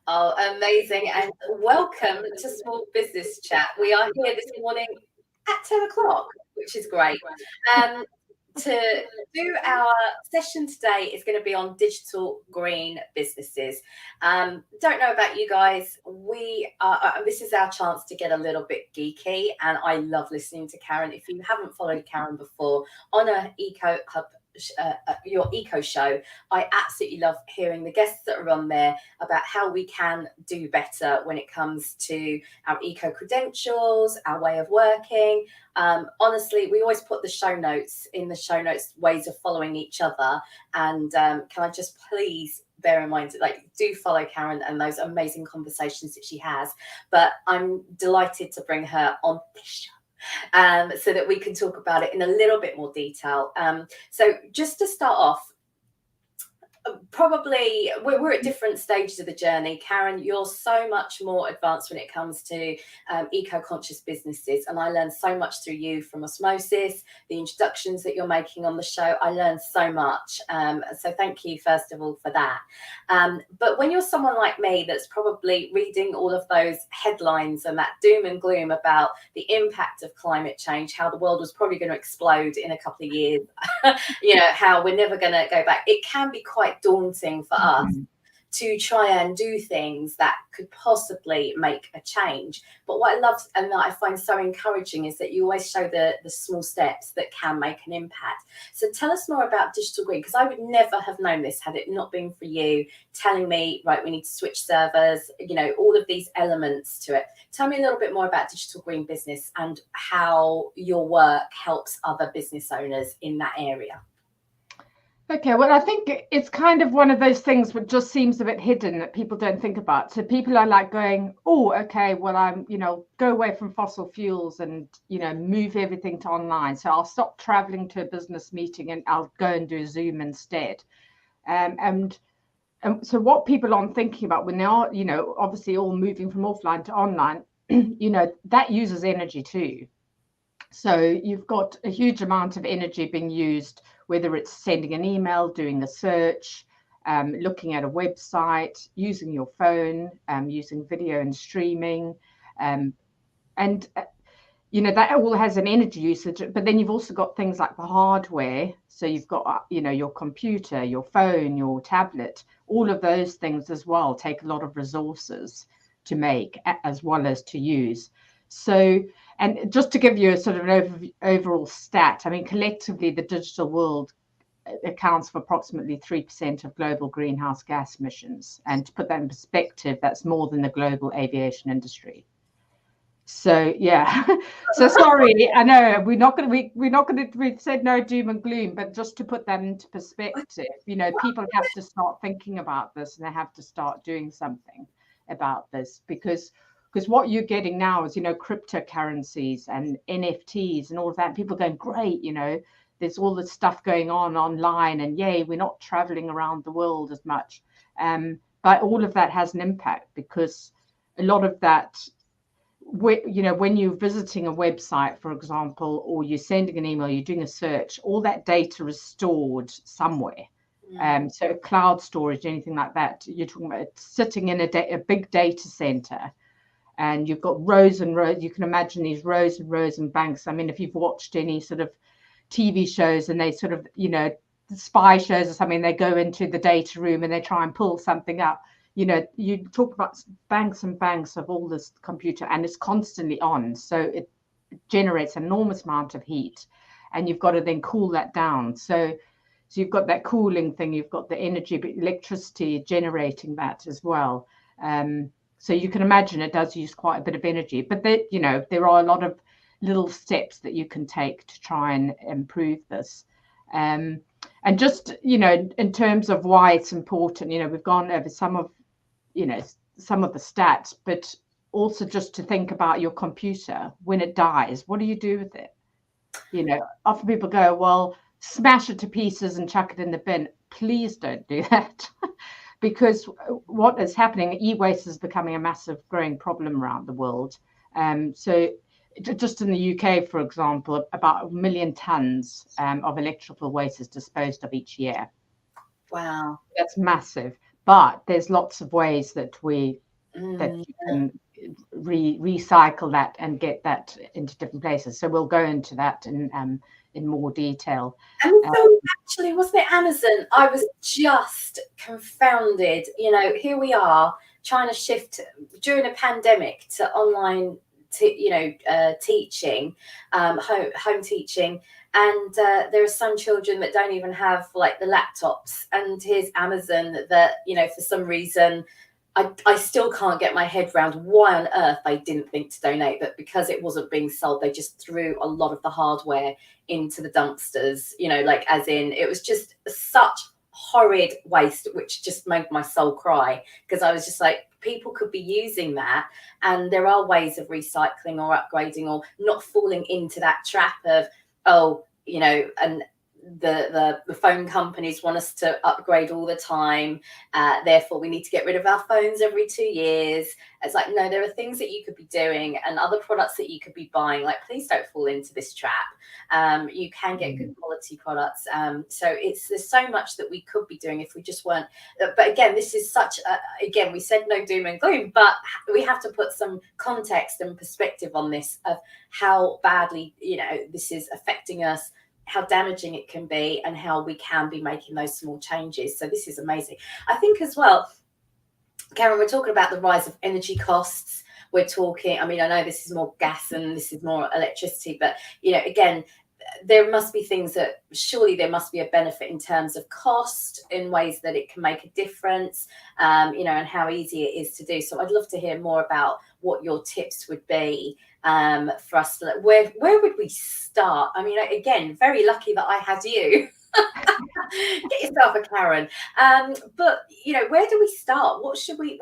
Oh, amazing. And welcome to Small Business Chat. We are here this morning at 10 o'clock, which is great. To do our session today is going to be on digital green businesses. Don't know about you guys. This is our chance to get a little bit geeky, and I love listening to Karen. If you haven't followed Karen before on her Eco Hub, your eco show, I absolutely love hearing the guests that are on there about how we can do better when it comes to our eco credentials, our way of working. Honestly, we always put the show notes ways of following each other, and can I just please bear in mind, like, do follow Karen and those amazing conversations that she has. But I'm delighted to bring her on this show so that we can talk about it in a little bit more detail. So just to start off, probably we're at different stages of the journey. Karen, you're so much more advanced when it comes to eco-conscious businesses, and I learned so much through you from Osmosis, the introductions that you're making on the show. I learned so much, so thank you first of all for that. But when you're someone like me that's probably reading all of those headlines and that doom and gloom about the impact of climate change, how the world was probably going to explode in a couple of years, how we're never going to go back, it can be quite daunting for us to try and do things that could possibly make a change. But what I love and that I find so encouraging is that you always show the small steps that can make an impact. So tell us more about digital green, because I would never have known this had it not been for you telling me, right, we need to switch servers, all of these elements to it. Tell me a little bit more about digital green business and how your work helps other business owners in that area. Okay, well, I think it's kind of one of those things that just seems a bit hidden that people don't think about. So people are like going, oh, okay, well, I'm, go away from fossil fuels and, move everything to online. So I'll stop traveling to a business meeting and I'll go and do Zoom instead. And so what people aren't thinking about when they are, obviously all moving from offline to online, that uses energy too. So you've got a huge amount of energy being used, whether it's sending an email, doing a search, looking at a website, using your phone, using video and streaming. That all has an energy usage. But then you've also got things like the hardware. So you've got, your computer, your phone, your tablet, all of those things as well take a lot of resources to make as well as to use. So, and just to give you a sort of an overall stat, I mean, collectively, the digital world accounts for approximately 3% of global greenhouse gas emissions. And to put that in perspective, that's more than the global aviation industry. So, yeah. So sorry, I know we said no doom and gloom, but just to put that into perspective, people have to start thinking about this and they have to start doing something about this because what you're getting now is, cryptocurrencies and NFTs and all of that. People going, great, there's all this stuff going on online and yay, we're not traveling around the world as much. But all of that has an impact because a lot of that, when you're visiting a website, for example, or you're sending an email, you're doing a search, all that data is stored somewhere. So cloud storage, anything like that, you're talking about sitting in a big data center. And you've got rows and rows. You can imagine these rows and rows and banks. I mean, if you've watched any sort of TV shows and they sort of, spy shows or something, they go into the data room and they try and pull something up. You talk about banks and banks of all this computer and it's constantly on. So it generates an enormous amount of heat and you've got to then cool that down. So you've got that cooling thing. You've got the energy, but electricity generating that as well. So you can imagine it does use quite a bit of energy, but there are a lot of little steps that you can take to try and improve this. And just, in terms of why it's important, we've gone over some of the stats, but also just to think about your computer when it dies, what do you do with it? Often people go, well, smash it to pieces and chuck it in the bin. Please don't do that. Because what is happening, e-waste is becoming a massive growing problem around the world. So just in the UK, for example, about 1 million tons of electrical waste is disposed of each year. Wow. That's massive. but there's lots of ways that that you can recycle that and get that into different places. So we'll go into that in more detail. And so actually, wasn't it Amazon? I was just confounded. You know, here we are trying to shift during a pandemic to online, teaching, home teaching. And there are some children that don't even have like the laptops. And here's Amazon that, for some reason, I still can't get my head around why on earth they didn't think to donate, but because it wasn't being sold, they just threw a lot of the hardware into the dumpsters, as in it was just such horrid waste, which just made my soul cry, because I was just like, people could be using that, and there are ways of recycling or upgrading or not falling into that trap of, and the phone companies want us to upgrade all the time, therefore we need to get rid of our phones every 2 years. It's like, no, there are things that you could be doing and other products that you could be buying. Like, please don't fall into this trap. You can get good quality products, so there's so much that we could be doing if we just weren't. But again, this is again, we said no doom and gloom, but we have to put some context and perspective on this of how badly this is affecting us, how damaging it can be, and how we can be making those small changes. So this is amazing. I think as well, Karen, we're talking about the rise of energy costs. We're talking, I know this is more gas and this is more electricity, but, again, there must be things that surely there must be a benefit in terms of cost, in ways that it can make a difference, and how easy it is to do. So I'd love to hear more about what your tips would be for us to, where would we start? Again, very lucky that I had you. Get yourself a Karen. But where do we start? What should we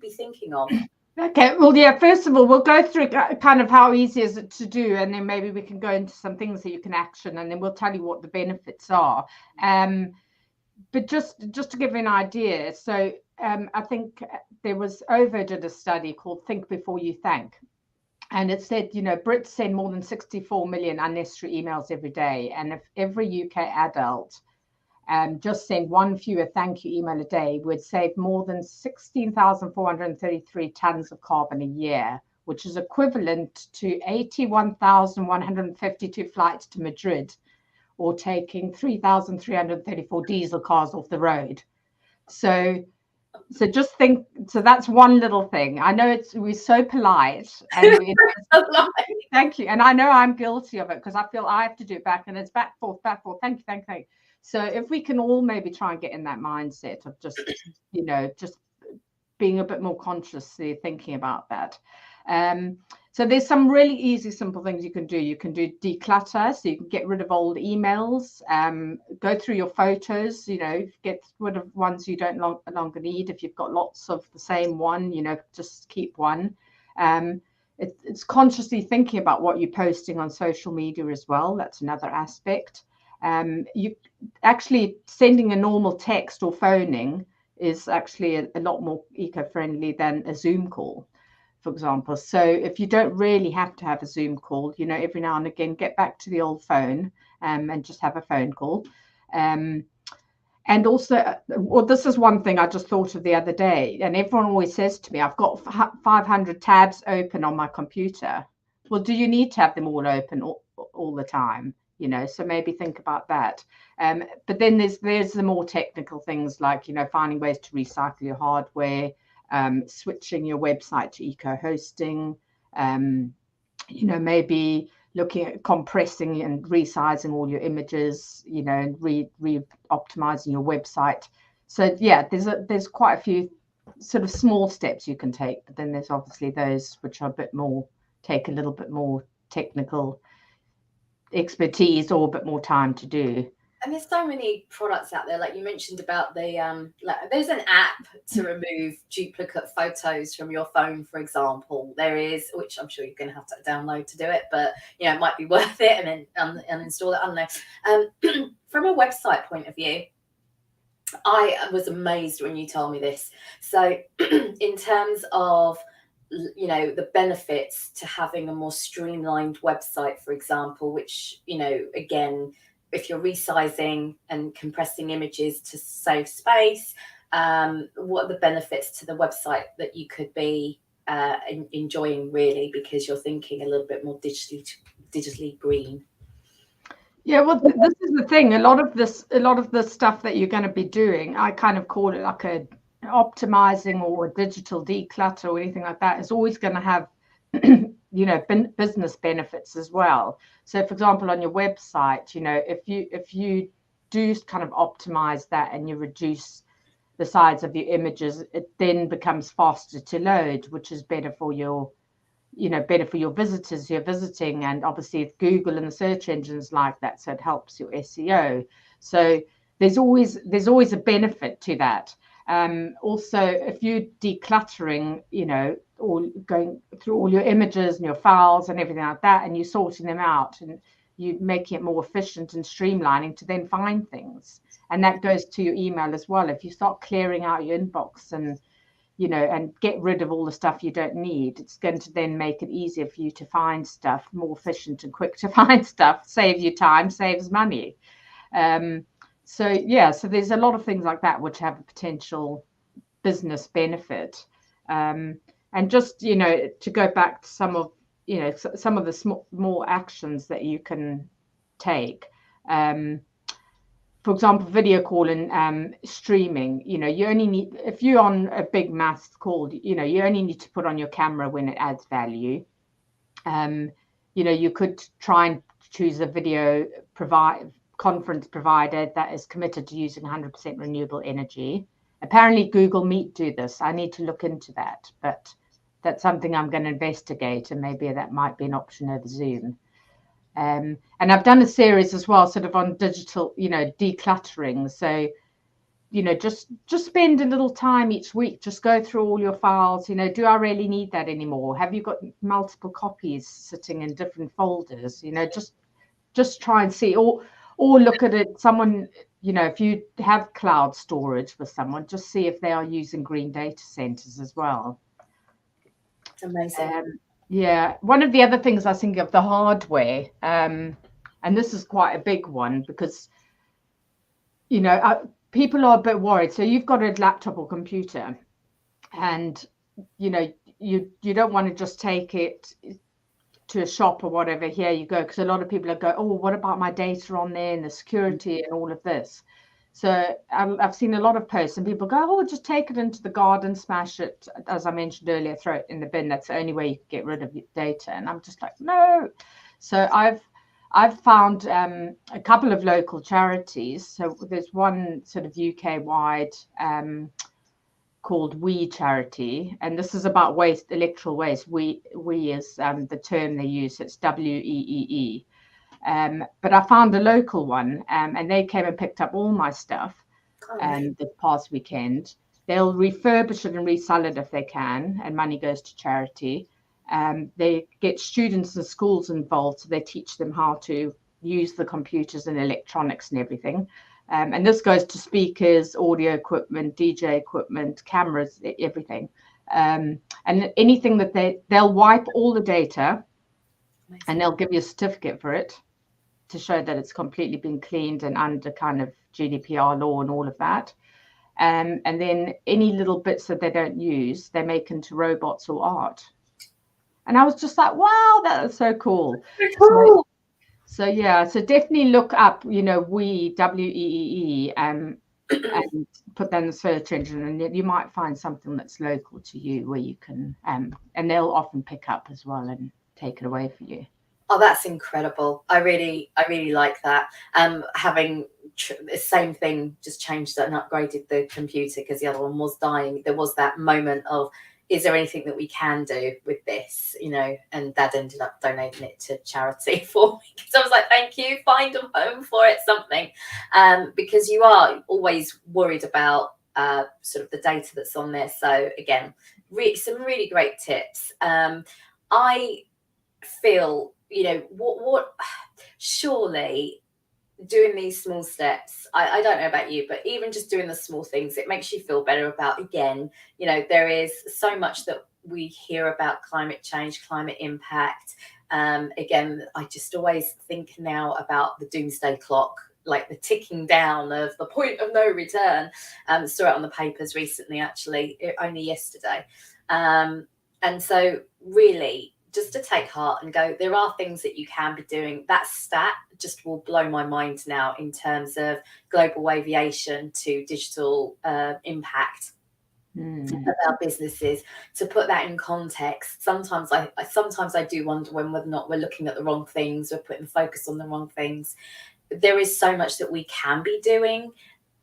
be thinking of? Okay, well, yeah, first of all, we'll go through kind of how easy is it to do, and then maybe we can go into some things that you can action, and then we'll tell you what the benefits are. But just to give you an idea, so I think there was did a study called Think Before You Thank. And it said, Brits send more than 64 million unnecessary emails every day. And if every UK adult just sent one fewer thank you email a day, would save more than 16,433 tons of carbon a year, which is equivalent to 81,152 flights to Madrid, or taking 3,334 diesel cars off the road. So just think, so that's one little thing. I know we're so polite, and thank you. And I know I'm guilty of it, because I feel I have to do it back, and it's back, forth, thank you. So if we can all maybe try and get in that mindset of just, just being a bit more consciously thinking about that. So there's some really easy, simple things you can do. You can do declutter, so you can get rid of old emails, go through your photos, get rid of ones you don't longer need. If you've got lots of the same one, just keep one. It's consciously thinking about what you're posting on social media as well. That's another aspect. You actually sending a normal text or phoning is actually a lot more eco-friendly than a Zoom call, for example. So if you don't really have to have a Zoom call, every now and again, get back to the old phone and just have a phone call. And also, this is one thing I just thought of the other day, and everyone always says to me, I've got 500 tabs open on my computer. Well, do you need to have them all open all the time? So maybe think about that. But then there's the more technical things, like, finding ways to recycle your hardware, switching your website to eco-hosting, maybe looking at compressing and resizing all your images, and re-optimizing your website. So yeah, there's quite a few sort of small steps you can take, but then there's obviously those which are take a little bit more technical expertise or a bit more time to do. And there's so many products out there, like you mentioned about the there's an app to remove duplicate photos from your phone, for example. There is, which I'm sure you're going to have to download to do it, but it might be worth it, and then uninstall it. I don't know. From a website point of view, I was amazed when you told me this. So in terms of the benefits to having a more streamlined website, for example, which again, if you're resizing and compressing images to save space, what are the benefits to the website that you could be enjoying, really, because you're thinking a little bit more digitally green? Yeah, well, this is the thing. A lot of this stuff that you're going to be doing, I kind of call it like a optimizing or a digital declutter or anything like that, is always going to have, business benefits as well. So, for example, on your website, if you do kind of optimize that and you reduce the size of your images, it then becomes faster to load, which is better for your visitors who are visiting, and obviously Google and the search engines like that, so it helps your SEO. So there's always a benefit to that. Also, if you're decluttering, or going through all your images and your files and everything like that, and you're sorting them out and you're making it more efficient and streamlining to then find things. And that goes to your email as well. If you start clearing out your inbox and get rid of all the stuff you don't need, it's going to then make it easier for you to find stuff, more efficient and quick to find stuff, save you time, saves money. So there's a lot of things like that which have a potential business benefit. And just, to go back to some of the more actions that you can take. For example, video call and streaming, you only need, if you're on a big mass call, you only need to put on your camera when it adds value. You could try and choose a video conference provider that is committed to using 100% renewable energy. Apparently Google Meet do this. I need to look into that, but that's something I'm going to investigate, and maybe that might be an option over Zoom. And I've done a series as well, sort of on digital, decluttering. So, just spend a little time each week, just go through all your files. Do I really need that anymore? Have you got multiple copies sitting in different folders? Just try and see, or look at it. Someone, if you have cloud storage with someone, just see if they are using green data centers as well. It's amazing. Yeah, one of the other things I was thinking of, the hardware, and this is quite a big one because, people are a bit worried. So you've got a laptop or computer, and, you don't want to just take it to a shop or whatever. Here you go, because a lot of people are going, oh, what about my data on there and the security and all of this? So I've seen a lot of posts and people go, oh, just take it into the garden, smash it. As I mentioned earlier, throw it in the bin. That's the only way you can get rid of your data. And I'm just like, no. So I've found a couple of local charities. So there's one sort of UK-wide called WeCharity. And this is about waste, electoral waste. We is the term they use. It's WEEE. But I found a local one, and they came and picked up all my stuff this past weekend. They'll refurbish it and resell it if they can, and money goes to charity. They get students and schools involved, so they teach them how to use the computers and electronics and everything. And this goes to speakers, audio equipment, DJ equipment, cameras, everything. And anything that they'll wipe all the data, and they'll give you a certificate for it, to show that it's completely been cleaned and under kind of GDPR law and all of that. And then any little bits that they don't use, they make into robots or art. And I was just like, wow, that is so cool. So definitely look up, WEEE, and put that in the search engine, and you might find something that's local to you where you can, and they'll often pick up as well and take it away for you. Oh, that's incredible. I really like that. Having the same thing, just changed and upgraded the computer because the other one was dying. There was that moment of, is there anything that we can do with this? And Dad ended up donating it to charity for me, because I was like, thank you, find a home for it, something. Because you are always worried about sort of the data that's on there. So again, some really great tips. I feel, what surely doing these small steps, I don't know about you, but even just doing the small things, it makes you feel better about, again, there is so much that we hear about climate change, climate impact. Again, I just always think now about the doomsday clock, like the ticking down of the point of no return. Saw it on the papers recently, actually, only yesterday. And so really just to take heart and go, there are things that you can be doing. That stat just will blow my mind now in terms of global aviation to digital impact of our businesses. To put that in context, sometimes I do wonder whether or not we're looking at the wrong things, we're putting focus on the wrong things. There is so much that we can be doing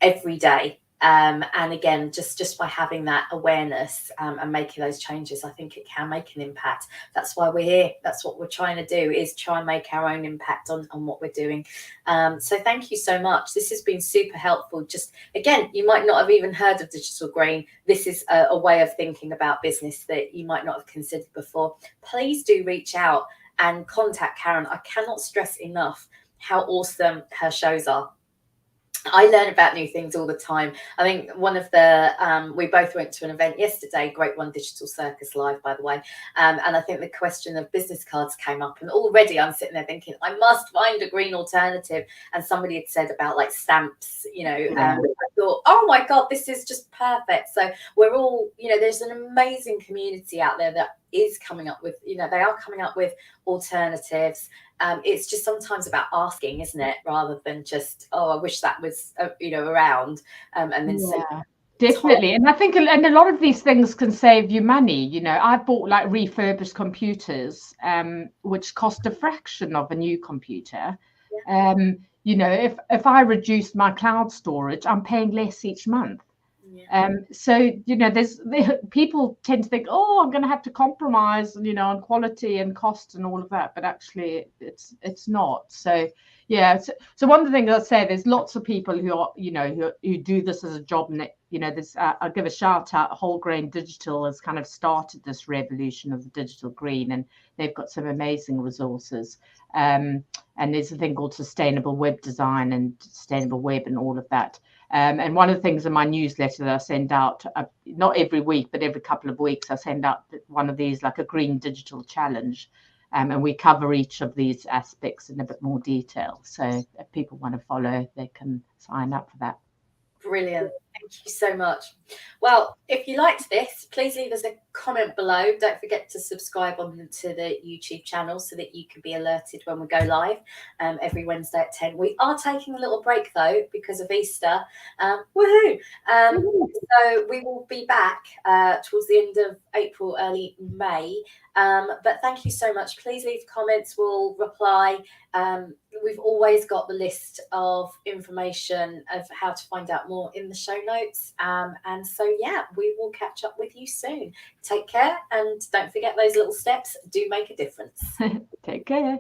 every day. And again, just by having that awareness and making those changes, I think it can make an impact. That's why we're here. That's what we're trying to do, is try and make our own impact on what we're doing. So thank you so much. This has been super helpful. Just again, you might not have even heard of digital green. This is a way of thinking about business that you might not have considered before. Please do reach out and contact Karen. I cannot stress enough how awesome her shows are. I learn about new things all the time. I think one of the, we both went to an event yesterday, Great One Digital Circus Live, by the way. And I think the question of business cards came up, and already I'm sitting there thinking, I must find a green alternative. And somebody had said about like stamps, you know, I thought, oh my God, this is just perfect. So we're all, you know, there's an amazing community out there that is coming up with, you know, they are coming up with alternatives. It's just sometimes about asking, isn't it, rather than just, oh, I wish that was you know, around, and then definitely. And I think and a lot of these things can save you money. You know, I bought like refurbished computers which cost a fraction of a new computer. You know, if I reduce my cloud storage, I'm paying less each month. So, you know, people tend to think, oh, I'm going to have to compromise, you know, on quality and cost and all of that, but actually it's not. So yeah, so one of the things I say, there's lots of people who are, you know, who do this as a job, and you know, there's I'll give a shout out. Whole Grain Digital has kind of started this revolution of the digital green, and they've got some amazing resources. And there's a thing called sustainable web design and sustainable web and all of that. And one of the things in my newsletter that I send out, not every week, but every couple of weeks, I send out one of these, like a green digital challenge. And we cover each of these aspects in a bit more detail. So if people want to follow, they can sign up for that. Brilliant. Thank you so much. Well, if you liked this, please leave us a comment below. Don't forget to subscribe to the YouTube channel so that you can be alerted when we go live every Wednesday at 10. We are taking a little break though because of Easter. Woohoo! So we will be back towards the end of April, early May. But thank you so much. Please leave comments. We'll reply. We've always got the list of information of how to find out more in the show notes. And so, yeah, we will catch up with you soon. Take care, and don't forget those little steps do make a difference. Take care.